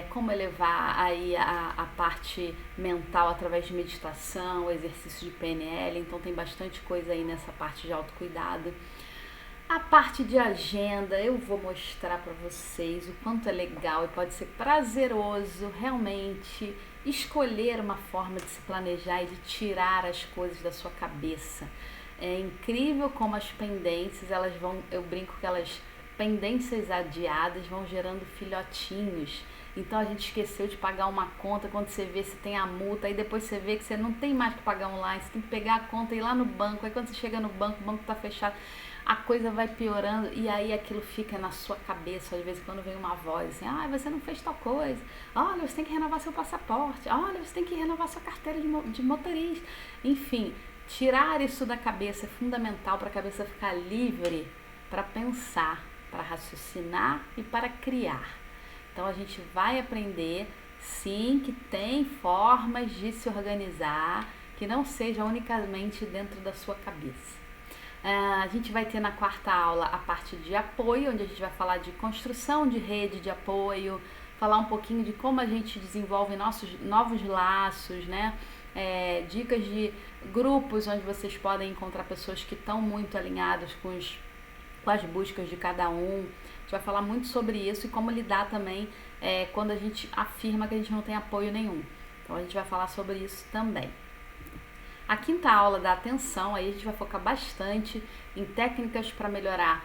como elevar aí a parte mental através de meditação, exercício de PNL, então tem bastante coisa aí nessa parte de autocuidado. A parte de agenda, eu vou mostrar para vocês o quanto é legal e pode ser prazeroso realmente escolher uma forma de se planejar e de tirar as coisas da sua cabeça. É incrível como as pendências, eu brinco que pendências adiadas vão gerando filhotinhos. Então a gente esqueceu de pagar uma conta, quando você vê, você tem a multa, aí depois você vê que você não tem mais que pagar online, você tem que pegar a conta e ir lá no banco, aí quando você chega no banco, o banco está fechado, a coisa vai piorando e aí aquilo fica na sua cabeça. Às vezes quando vem uma voz assim, você não fez tal coisa, olha, você tem que renovar seu passaporte, olha, você tem que renovar sua carteira de motorista, enfim. Tirar isso da cabeça é fundamental para a cabeça ficar livre para pensar, para raciocinar e para criar. Então a gente vai aprender, sim, que tem formas de se organizar que não seja unicamente dentro da sua cabeça. A gente vai ter na quarta aula a parte de apoio, onde a gente vai falar de construção de rede de apoio, falar um pouquinho de como a gente desenvolve nossos novos laços, né? Dicas de grupos onde vocês podem encontrar pessoas que estão muito alinhadas com as buscas de cada um. A gente vai falar muito sobre isso e como lidar também quando a gente afirma que a gente não tem apoio nenhum. Então a gente vai falar sobre isso também. A quinta aula da atenção, aí a gente vai focar bastante em técnicas para melhorar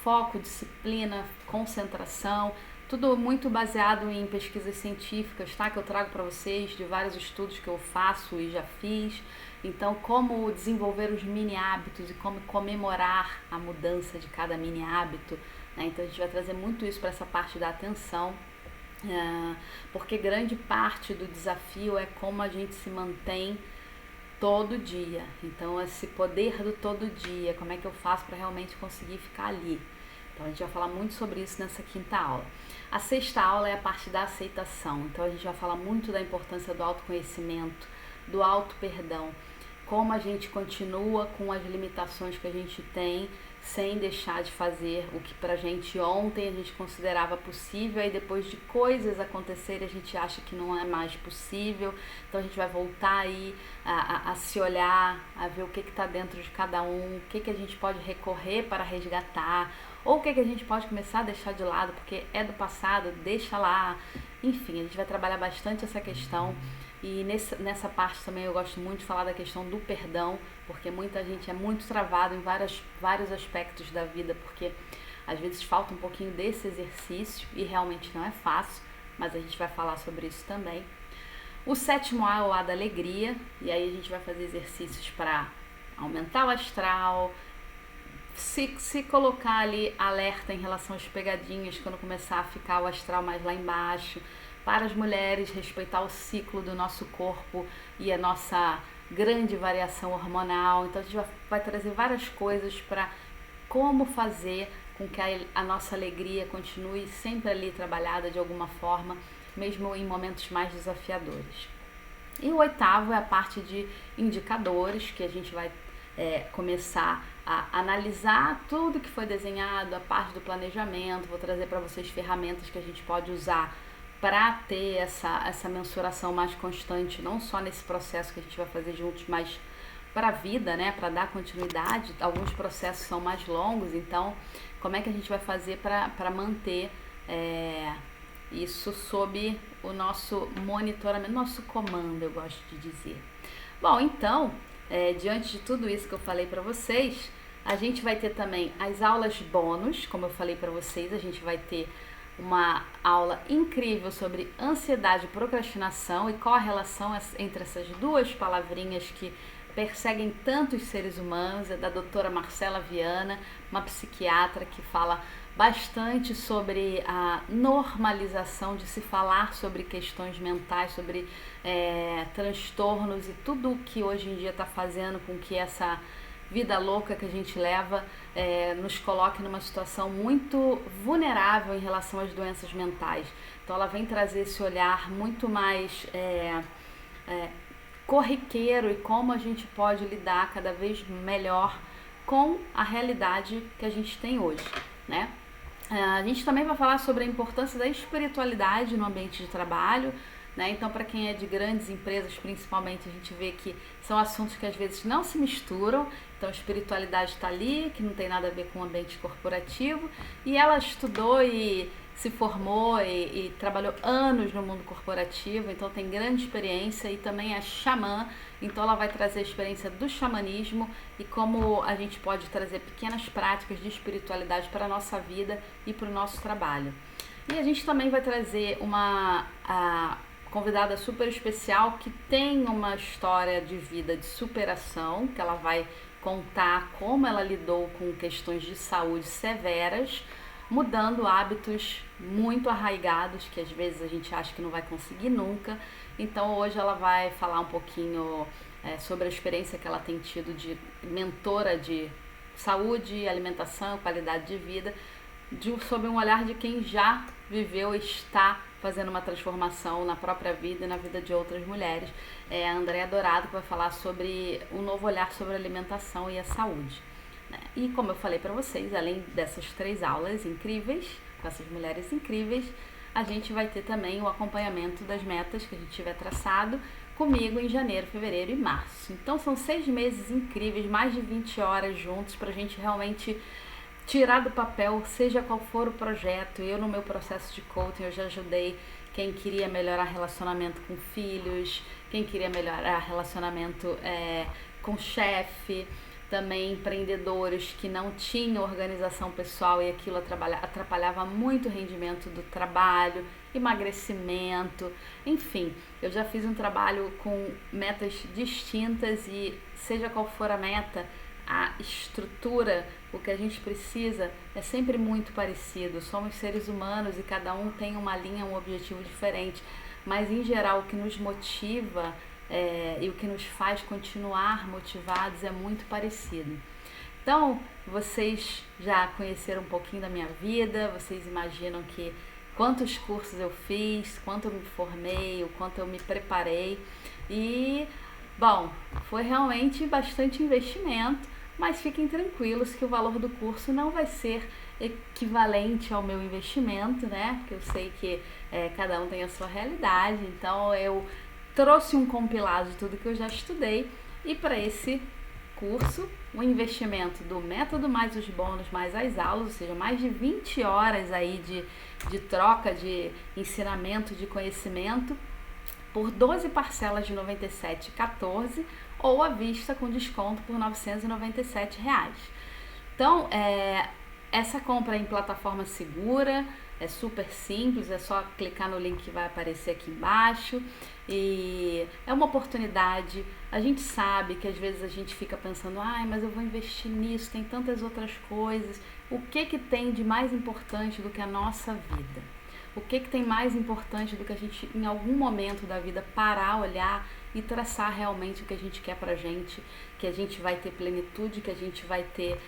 foco, disciplina, concentração, tudo muito baseado em pesquisas científicas, tá? Que eu trago para vocês de vários estudos que eu faço e já fiz. Então, como desenvolver os mini hábitos e como comemorar a mudança de cada mini hábito, né? Então, a gente vai trazer muito isso para essa parte da atenção, porque grande parte do desafio é como a gente se mantém todo dia. Então, esse poder do todo dia, como é que eu faço para realmente conseguir ficar ali? Então, a gente vai falar muito sobre isso nessa quinta aula. A sexta aula é a parte da aceitação. Então, a gente vai falar muito da importância do autoconhecimento, do auto-perdão, como a gente continua com as limitações que a gente tem, sem deixar de fazer o que pra gente ontem a gente considerava possível, e depois de coisas acontecerem a gente acha que não é mais possível. Então a gente vai voltar aí a se olhar, a ver o que está dentro de cada um, o que a gente pode recorrer para resgatar, ou o que a gente pode começar a deixar de lado, porque é do passado, deixa lá. Enfim, a gente vai trabalhar bastante essa questão. E nessa parte também eu gosto muito de falar da questão do perdão, porque muita gente é muito travado em vários aspectos da vida, porque às vezes falta um pouquinho desse exercício e realmente não é fácil, mas a gente vai falar sobre isso também. O sétimo A é o A da alegria, e aí a gente vai fazer exercícios para aumentar o astral, se colocar ali alerta em relação às pegadinhas quando começar a ficar o astral mais lá embaixo. Para as mulheres, respeitar o ciclo do nosso corpo e a nossa grande variação hormonal. Então a gente vai trazer várias coisas para como fazer com que a nossa alegria continue sempre ali trabalhada de alguma forma, mesmo em momentos mais desafiadores. E o oitavo é a parte de indicadores, que a gente vai começar a analisar tudo que foi desenhado, a parte do planejamento. Vou trazer para vocês ferramentas que a gente pode usar para ter essa mensuração mais constante, não só nesse processo que a gente vai fazer juntos, mas para a vida, né, para dar continuidade. Alguns processos são mais longos, então como é que a gente vai fazer para manter isso sob o nosso monitoramento, nosso comando, eu gosto de dizer. Bom, então, diante de tudo isso que eu falei para vocês, a gente vai ter também as aulas bônus, como eu falei para vocês, a gente vai ter uma aula incrível sobre ansiedade e procrastinação e qual a relação entre essas duas palavrinhas que perseguem tantos seres humanos. É da doutora Marcela Viana, uma psiquiatra que fala bastante sobre a normalização de se falar sobre questões mentais, sobre transtornos e tudo o que hoje em dia está fazendo com que essa vida louca que a gente leva nos coloque numa situação muito vulnerável em relação às doenças mentais. Então ela vem trazer esse olhar muito mais corriqueiro e como a gente pode lidar cada vez melhor com a realidade que a gente tem hoje, né? A gente também vai falar sobre a importância da espiritualidade no ambiente de trabalho, né? Então, para quem é de grandes empresas, principalmente, a gente vê que são assuntos que às vezes não se misturam. Então, a espiritualidade está ali, que não tem nada a ver com o ambiente corporativo, e ela estudou e se formou e trabalhou anos no mundo corporativo, então tem grande experiência, e também é xamã, então ela vai trazer a experiência do xamanismo e como a gente pode trazer pequenas práticas de espiritualidade para a nossa vida e para o nosso trabalho. E a gente também vai trazer uma convidada super especial que tem uma história de vida de superação, que ela vai contar como ela lidou com questões de saúde severas, mudando hábitos muito arraigados que às vezes a gente acha que não vai conseguir nunca. Então hoje ela vai falar um pouquinho sobre a experiência que ela tem tido de mentora de saúde, alimentação, qualidade de vida, sob um olhar de quem já viveu e está fazendo uma transformação na própria vida e na vida de outras mulheres. É a Andréa Dourado, que vai falar sobre um novo olhar sobre a alimentação e a saúde. E como eu falei para vocês, além dessas 3 aulas incríveis, com essas mulheres incríveis, a gente vai ter também o acompanhamento das metas que a gente tiver traçado comigo em janeiro, fevereiro e março. Então são 6 meses incríveis, mais de 20 horas juntos, para a gente realmente tirar do papel, seja qual for o projeto. Eu, no meu processo de coaching, eu já ajudei quem queria melhorar relacionamento com filhos, quem queria melhorar relacionamento com chefe, também empreendedores que não tinham organização pessoal e aquilo atrapalhava muito o rendimento do trabalho, emagrecimento, enfim, eu já fiz um trabalho com metas distintas e seja qual for a meta, a estrutura, o que a gente precisa é sempre muito parecido. Somos seres humanos e cada um tem uma linha, um objetivo diferente, mas em geral o que nos motiva e o que nos faz continuar motivados é muito parecido. Então, vocês já conheceram um pouquinho da minha vida, vocês imaginam que quantos cursos eu fiz, quanto eu me formei, o quanto eu me preparei e, bom, foi realmente bastante investimento, mas fiquem tranquilos que o valor do curso não vai ser equivalente ao meu investimento, né? Porque eu sei que cada um tem a sua realidade, então eu trouxe um compilado de tudo que eu já estudei e para esse curso, o investimento do método mais os bônus mais as aulas, ou seja, mais de 20 horas aí de troca de ensinamento, de conhecimento, por 12 parcelas de R$ 97,14 ou à vista com desconto por R$ 997. Então, essa compra em plataforma segura, é super simples, é só clicar no link que vai aparecer aqui embaixo e é uma oportunidade. A gente sabe que às vezes a gente fica pensando, mas eu vou investir nisso, tem tantas outras coisas. O que tem de mais importante do que a nossa vida? O que tem mais importante do que a gente, em algum momento da vida, parar, olhar e traçar realmente o que a gente quer pra gente, que a gente vai ter plenitude, que a gente vai ter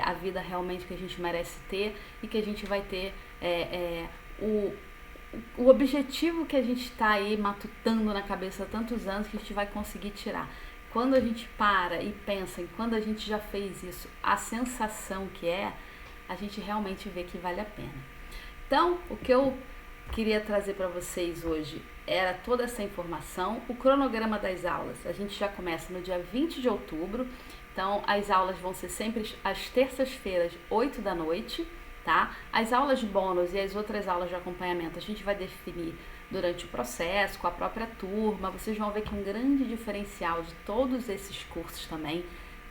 a vida realmente que a gente merece ter e que a gente vai ter o objetivo que a gente está aí matutando na cabeça há tantos anos que a gente vai conseguir tirar. Quando a gente para e pensa em quando a gente já fez isso, a sensação que a gente realmente vê que vale a pena. Então, o que eu queria trazer para vocês hoje era toda essa informação. O cronograma das aulas, a gente já começa no dia 20 de outubro, então as aulas vão ser sempre às terças-feiras, 8 da noite, tá? As aulas bônus e as outras aulas de acompanhamento a gente vai definir durante o processo, com a própria turma. Vocês vão ver que um grande diferencial de todos esses cursos também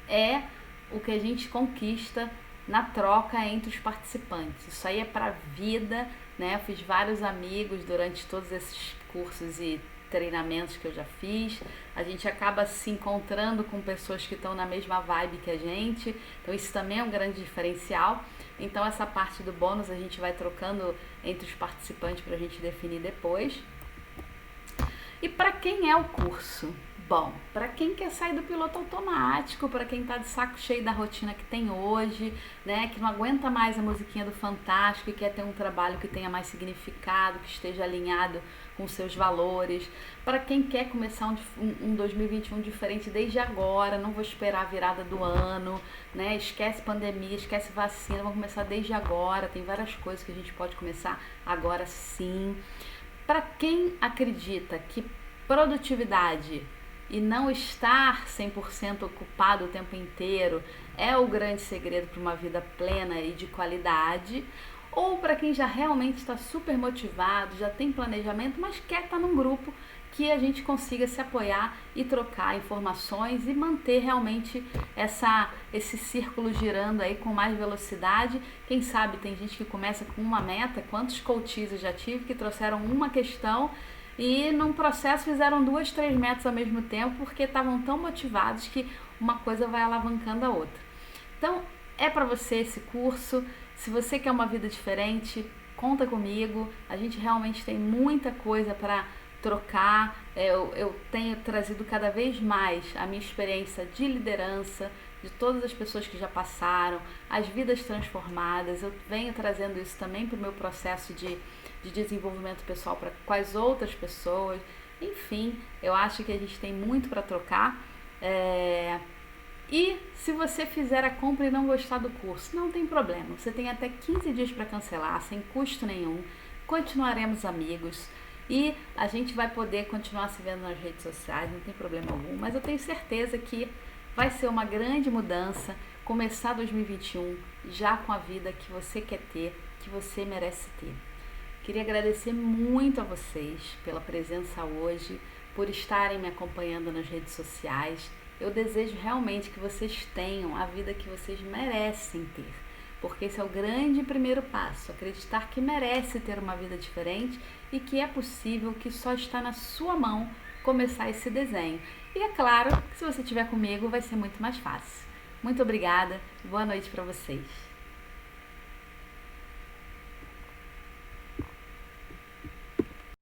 é o que a gente conquista na troca entre os participantes. Isso aí é para a vida, né? Eu fiz vários amigos durante todos esses cursos e treinamentos que eu já fiz. A gente acaba se encontrando com pessoas que estão na mesma vibe que a gente, então isso também é um grande diferencial. Então essa parte do bônus a gente vai trocando entre os participantes para a gente definir depois. E para quem é o curso? Bom, para quem quer sair do piloto automático, para quem está de saco cheio da rotina que tem hoje, né, que não aguenta mais a musiquinha do Fantástico e quer ter um trabalho que tenha mais significado, que esteja alinhado com seus valores, para quem quer começar um 2021 diferente desde agora, não vou esperar a virada do ano, né, esquece pandemia, esquece vacina, vamos começar desde agora, tem várias coisas que a gente pode começar agora sim. Para quem acredita que produtividade e não estar 100% ocupado o tempo inteiro é o grande segredo para uma vida plena e de qualidade, ou para quem já realmente está super motivado, já tem planejamento, mas quer estar num grupo que a gente consiga se apoiar e trocar informações e manter realmente esse círculo girando aí com mais velocidade. Quem sabe tem gente que começa com uma meta. Quantos coaches eu já tive que trouxeram uma questão e num processo fizeram 2, 3 metas ao mesmo tempo porque estavam tão motivados que uma coisa vai alavancando a outra. Então é para você esse curso. Se você quer uma vida diferente, conta comigo. A gente realmente tem muita coisa para trocar. Eu tenho trazido cada vez mais a minha experiência de liderança, de todas as pessoas que já passaram, as vidas transformadas. Eu venho trazendo isso também para o meu processo de desenvolvimento pessoal com as outras pessoas. Enfim, eu acho que a gente tem muito para trocar. E se você fizer a compra e não gostar do curso, não tem problema. Você tem até 15 dias para cancelar, sem custo nenhum. Continuaremos amigos. E a gente vai poder continuar se vendo nas redes sociais, não tem problema algum. Mas eu tenho certeza que vai ser uma grande mudança, começar 2021 já com a vida que você quer ter, que você merece ter. Queria agradecer muito a vocês pela presença hoje, por estarem me acompanhando nas redes sociais. Eu desejo realmente que vocês tenham a vida que vocês merecem ter, porque esse é o grande primeiro passo, acreditar que merece ter uma vida diferente e que é possível, que só está na sua mão começar esse desenho. E é claro que se você estiver comigo vai ser muito mais fácil. Muito obrigada, boa noite para vocês.